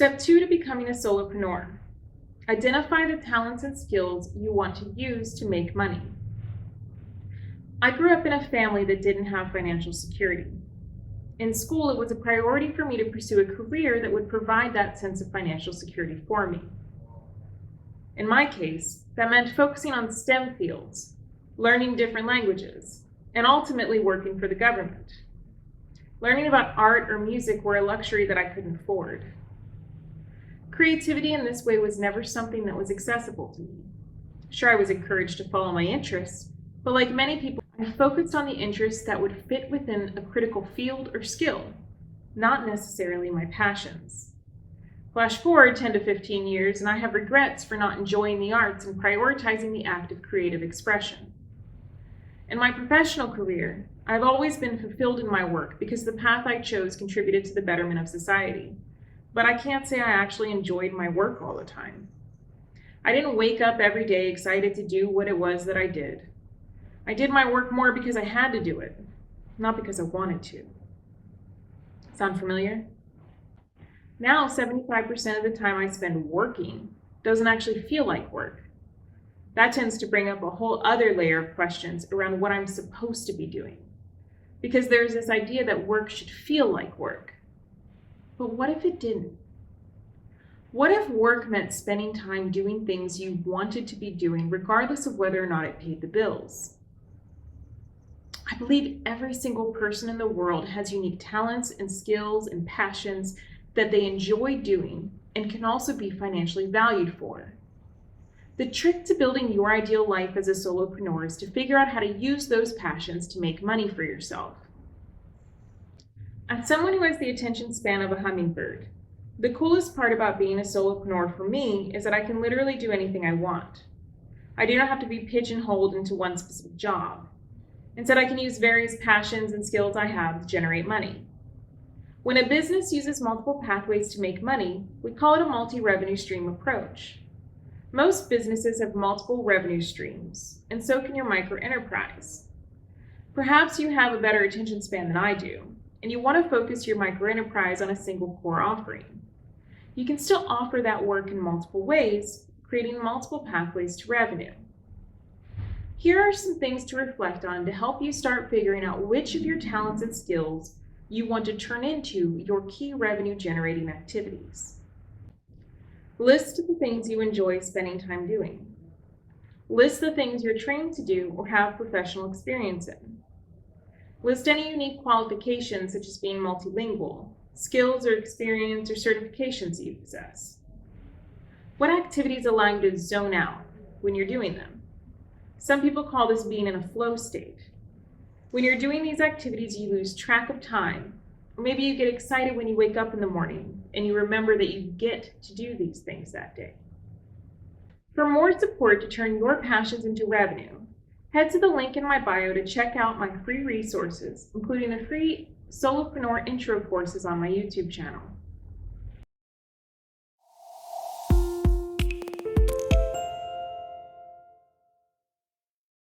Step 2 to becoming a solopreneur. Identify the talents and skills you want to use to make money. I grew up in a family that didn't have financial security. In school, it was a priority for me to pursue a career that would provide that sense of financial security for me. In my case, that meant focusing on STEM fields, learning different languages, and ultimately working for the government. Learning about art or music were a luxury that I couldn't afford. Creativity in this way was never something that was accessible to me. Sure, I was encouraged to follow my interests, but like many people, I focused on the interests that would fit within a critical field or skill, not necessarily my passions. Flash forward 10 to 15 years, and I have regrets for not enjoying the arts and prioritizing the act of creative expression. In my professional career, I've always been fulfilled in my work because the path I chose contributed to the betterment of society. But I can't say I actually enjoyed my work all the time. I didn't wake up every day excited to do what it was that I did. I did my work more because I had to do it, not because I wanted to. Sound familiar? Now, 75% of the time I spend working doesn't actually feel like work. That tends to bring up a whole other layer of questions around what I'm supposed to be doing. Because there's this idea that work should feel like work. But what if it didn't? What if work meant spending time doing things you wanted to be doing, regardless of whether or not it paid the bills? I believe every single person in the world has unique talents and skills and passions that they enjoy doing and can also be financially valued for. The trick to building your ideal life as a solopreneur is to figure out how to use those passions to make money for yourself. As someone who has the attention span of a hummingbird, the coolest part about being a solopreneur for me is that I can literally do anything I want. I do not have to be pigeonholed into one specific job. Instead, I can use various passions and skills I have to generate money. When a business uses multiple pathways to make money, we call it a multi-revenue stream approach. Most businesses have multiple revenue streams, and so can your micro-enterprise. Perhaps you have a better attention span than I do, and you want to focus your microenterprise on a single core offering. You can still offer that work in multiple ways, creating multiple pathways to revenue. Here are some things to reflect on to help you start figuring out which of your talents and skills you want to turn into your key revenue generating activities. List the things you enjoy spending time doing. List the things you're trained to do or have professional experience in. List any unique qualifications such as being multilingual, skills or experience or certifications you possess. What activities allow you to zone out when you're doing them? Some people call this being in a flow state. When you're doing these activities, you lose track of time, or maybe you get excited when you wake up in the morning and you remember that you get to do these things that day. For more support to turn your passions into revenue, head to the link in my bio to check out my free resources, including the free Solopreneur intro courses on my YouTube channel.